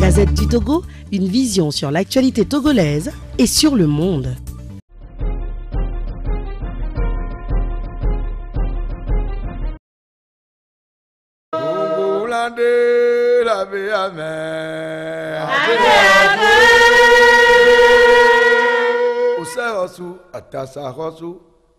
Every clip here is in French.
Gazette du Togo, une vision sur l'actualité togolaise et sur le monde. Osarosu, atasarosu,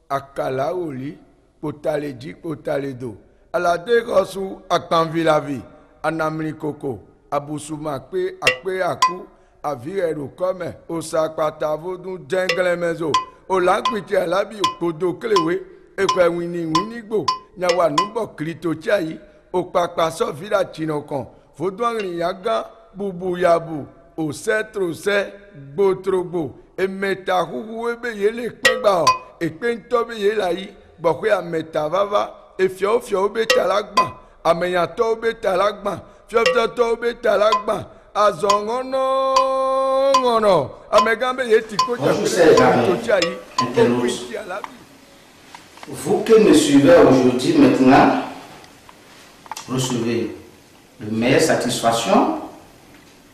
akalaoli, potaleji, potaledo. Alade rosu, akpanvilavi, anamli koko, abusuma pe, akpe aku, avirero kome, osakpata vodun jengle mezo, olakwiti alabi kodo klewe, ekwe wini gbo, nyawa nubo krito chayi, okpakpa so vida chinokon, vodun yaga, bubu yabu, osetrose, gbotrogbo, emeta huhu ebe yele kpengba, ekpentobe yelayi, bokwe ameta vava, efio be talagba, amenyato be talagba, fiofioto be talagba, azongono, amegambe yetiko jachayi, vous qui me suivez aujourd'hui maintenant, recevez de meilleures satisfactions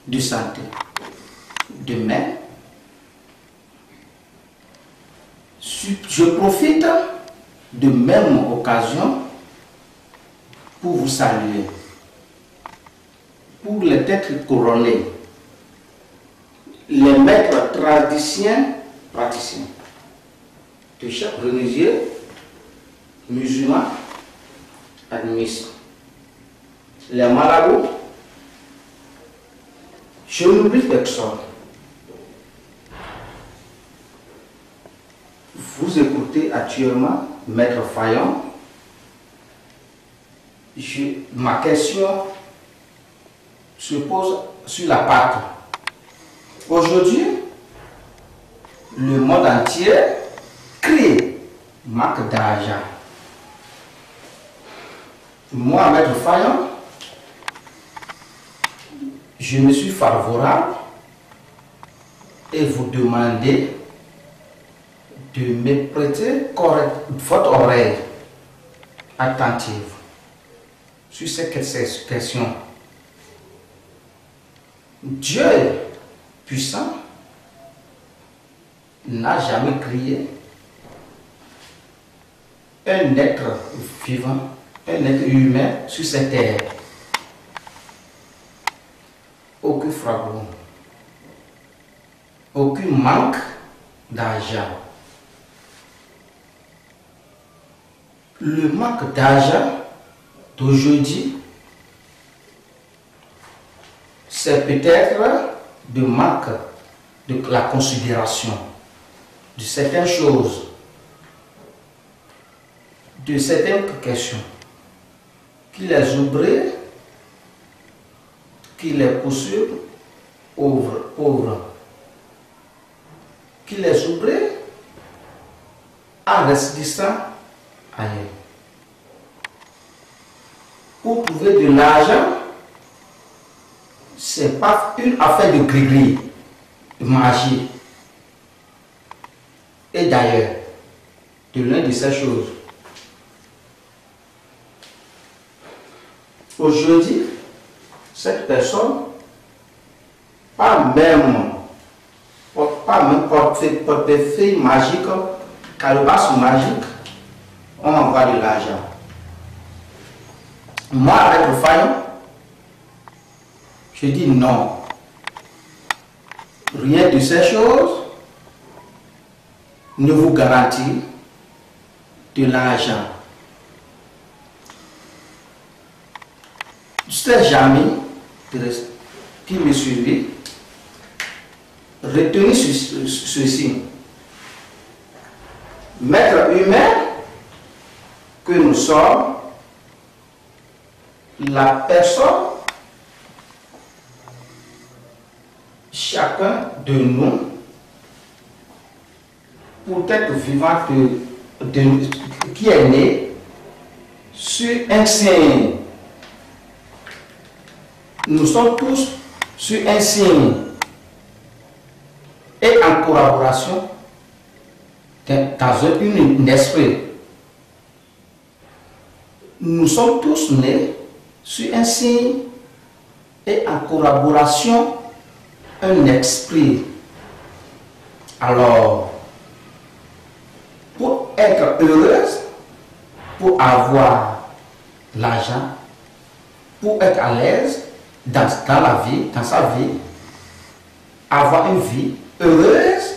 de santé. Demain, je profite de même occasion pour vous saluer, pour les têtes couronnées, les maîtres praticiens, de chaque religieux, musulman, animiste, les marabouts. Je n'oublie personne. Vous écoutez actuellement Maître Fayon. Ma question se pose sur la Pâque. Aujourd'hui, le monde entier crie marque d'argent. Moi, Maître Fayon, je me suis favorable et vous demandez de me prêter votre oreille attentive sur ces questions. Dieu puissant n'a jamais créé un être vivant, un être humain sur cette terre. Aucun fragment, aucun manque d'argent. Le manque d'argent d'aujourd'hui, c'est peut-être de manque de la considération de certaines choses, de certaines questions, qui les oublient, qui les poursuivent pauvres, qui les oublient en résidant ailleurs. Pour trouver de l'argent, ce n'est pas une affaire de gris-gris, de magie. Et d'ailleurs, de l'une de ces choses, aujourd'hui, cette personne, pas même portefeuille magique, calebasse magique, on envoie de l'argent. Moi, avec le Fayon, je dis non. Rien de ces choses ne vous garantit de l'argent. Ces amis qui me suivent, retenez ceci. Maître humain que nous sommes, la personne, chacun de nous, pour être vivant qui est né sur un signe. Nous sommes tous sur un signe et en collaboration dans un esprit. Nous sommes tous nés sur un signe et en collaboration un esprit. Alors, pour être heureuse, pour avoir l'argent, pour être à l'aise dans la vie, dans sa vie, avoir une vie heureuse,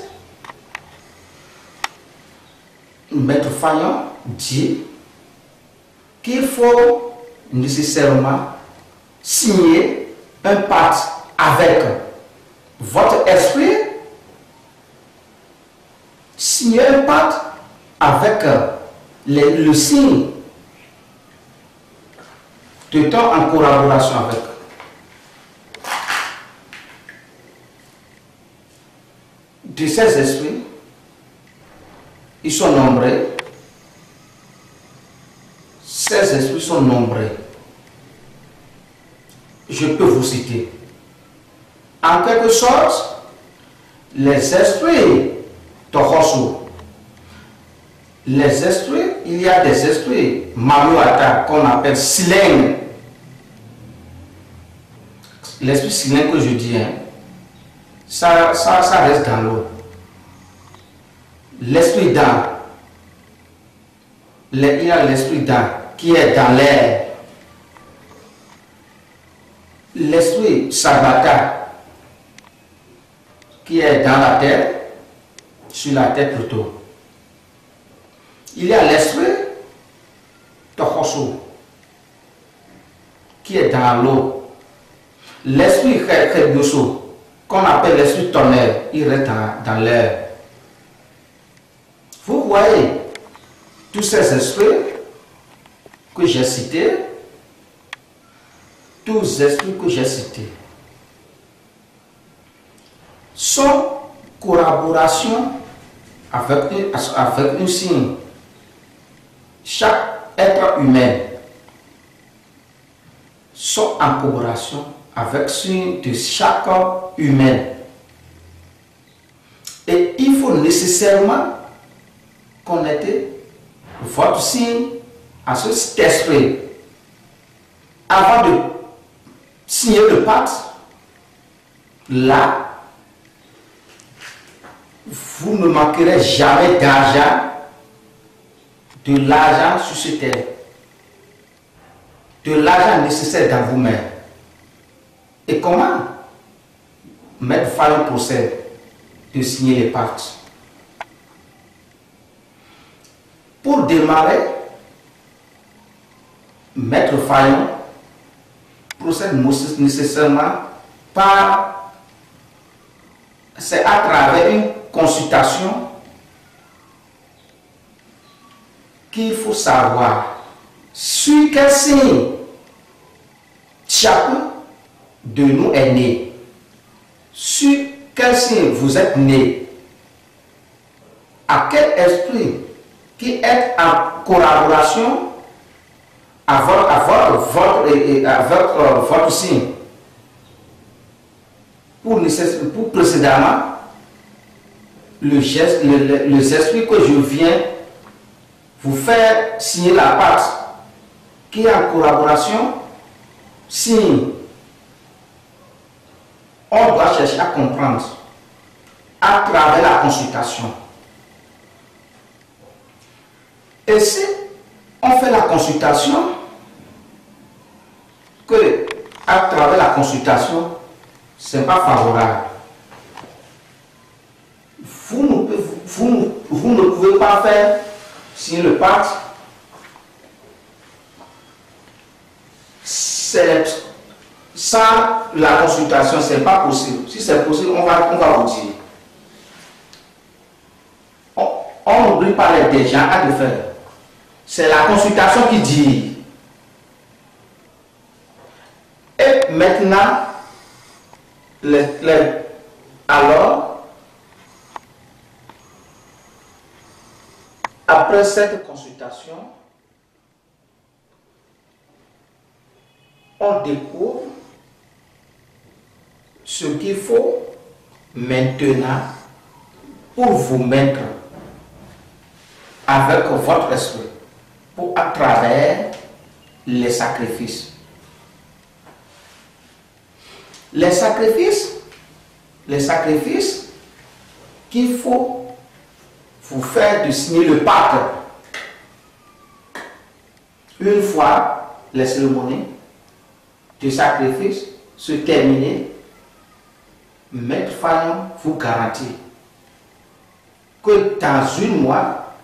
Maître Fayon dit qu'il faut nécessairement signer un pacte avec votre esprit, signer un pacte avec le signe de temps en collaboration avec. De ces esprits, ils sont nombreux. Ces esprits sont nombreux. Je peux vous citer. En quelque sorte, les esprits Tohosu. Les esprits, il y a des esprits Mamuata qu'on appelle Sileng. L'esprit Sileng que je dis, hein, ça reste dans l'eau. L'esprit d'âme, il y a l'esprit d'âme qui est dans l'air. L'esprit Sabata qui est dans la terre, sur la terre plutôt. Il y a l'esprit Tohosu qui est dans l'eau. L'esprit Khebusu, qu'on appelle l'esprit tonnerre, il reste dans l'air. Vous voyez, tous ces esprits que j'ai cités, tous les esprits que j'ai cités, sont collaboration avec un signe. Chaque être humain sont en collaboration avec le signe de chaque humain. Et il faut nécessairement connecter votre signe à cet esprit. Avant de signer le pacte, là, vous ne manquerez jamais d'argent, de l'argent sur cette terre, de l'argent nécessaire dans vous-même. Et comment Maître Fayon procède de signer les pactes? Pour démarrer, Maître Fayon procède nécessairement par, c'est à travers une consultation qu'il faut savoir sur quel signe chacun de nous est né, sur quel signe vous êtes né, à quel esprit qui est en collaboration avec votre signe. Pour précédemment, les esprits que je viens vous faire signer la pacte qui est en collaboration, signe. On doit chercher à comprendre à travers la consultation. Et si on fait la consultation, que à travers la consultation, ce n'est pas favorable, vous ne pouvez pas faire signer le pacte. Sans la consultation, ce n'est pas possible. Si c'est possible, on va vous dire. On n'oublie pas les gens à le faire. C'est la consultation qui dit. Et maintenant, alors, après cette consultation, on découvre ce qu'il faut maintenant pour vous mettre avec votre esprit, à travers les sacrifices. Les sacrifices qu'il faut vous faire de signer le pacte. Une fois les cérémonies de sacrifice se terminer, Maître Fayon vous garantit que dans une mois,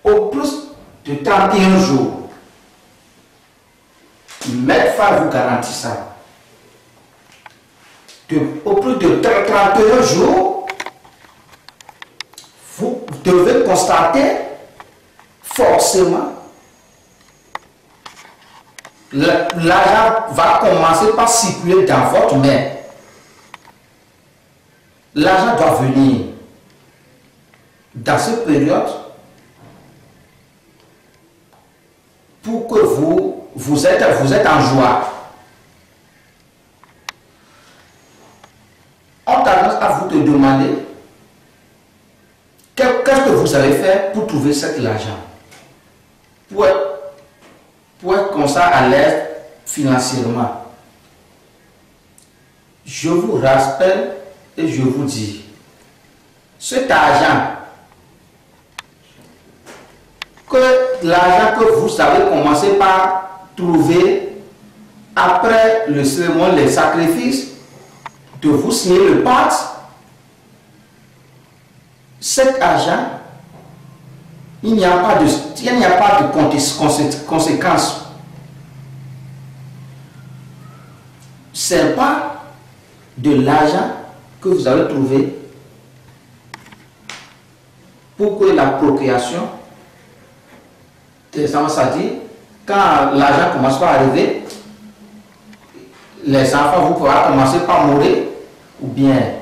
au plus de 31 jours, Maître Fayon vous garantit ça. Au plus de 31 jours, vous devez constater forcément l'argent va commencer par circuler dans votre main. L'argent doit venir. Dans cette période, pour que vous êtes en joie. On tendance à vous demander qu'est-ce que vous allez faire pour trouver cet argent. Pour être comme ça à l'aise financièrement. Je vous rappelle et je vous dis, cet argent, l'argent que vous avez commencé par trouver après le cérémonie, les sacrifices, de vous signer le pacte, cet argent, il n'y a pas de conséquences. Ce n'est pas de l'argent que vous allez trouver pour que la procréation, ça dit, quand l'argent commence à arriver, les enfants, vous pourrez commencer par mourir, ou bien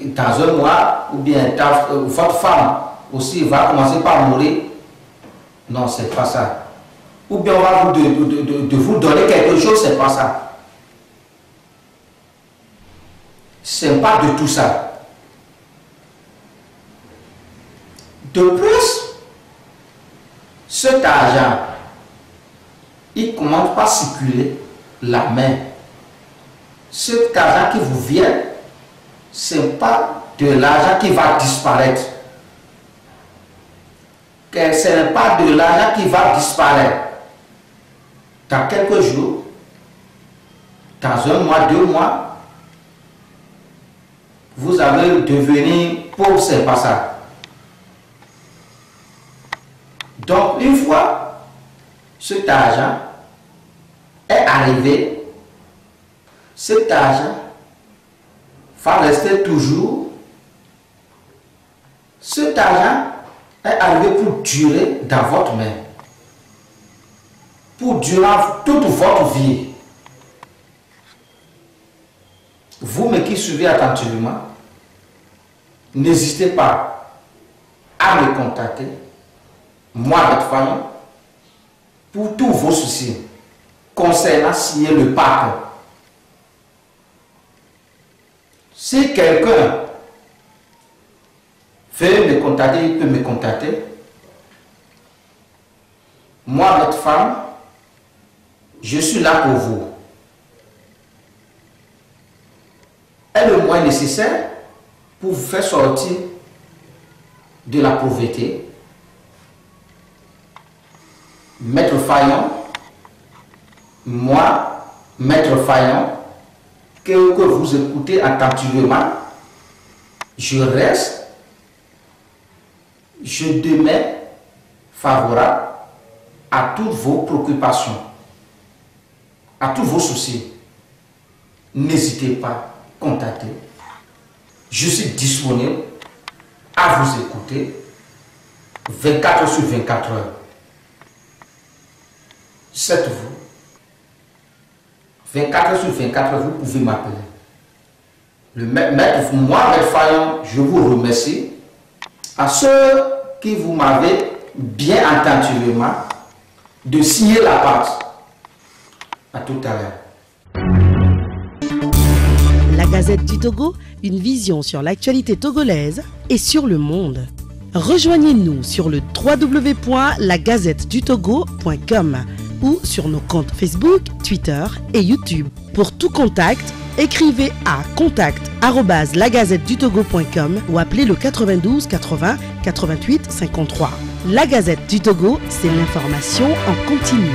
dans un mois, ou bien votre femme aussi va commencer par mourir. Non, c'est pas ça. Ou bien on va vous donner quelque chose, c'est pas ça. C'est pas de tout ça. De plus, cet argent, il commence par circuler la main. Cet argent qui vous vient, ce n'est pas de l'argent qui va disparaître. Ce n'est pas de l'argent qui va disparaître. Dans quelques jours, dans un mois, 2 mois, vous allez devenir pauvre, c'est pas ça. Donc, une fois cet argent est arrivé, cet argent va rester toujours. Cet argent est arrivé pour durer dans votre main. Pour durer toute votre vie. Vous qui suivez attentivement, n'hésitez pas à me contacter, moi, Maître Fayon, pour tous vos soucis concernant signer le pacte. Si quelqu'un veut me contacter, il peut me contacter. Moi, Maître Fayon, je suis là pour vous. Et le moyen nécessaire pour vous faire sortir de la pauvreté. Maître Fayon, moi, Maître Fayon, que vous écoutez attentivement, je reste, je demeure favorable à toutes vos préoccupations, à tous vos soucis. N'hésitez pas à contacter. Je suis disponible à vous écouter 24 sur 24 heures. C'est vous. 24 sur 24 heures, vous pouvez m'appeler. Moi, Maître Fayon, je vous remercie. À ceux qui vous m'avez bien attentivement de signer la pacte. À tout à l'heure. La Gazette du Togo, une vision sur l'actualité togolaise et sur le monde. Rejoignez-nous sur le www.lagazettedutogo.com. ou sur nos comptes Facebook, Twitter et YouTube. Pour tout contact, écrivez à contact@lagazettedutogo.com ou appelez le 92 80 88 53. La Gazette du Togo, c'est l'information en continu.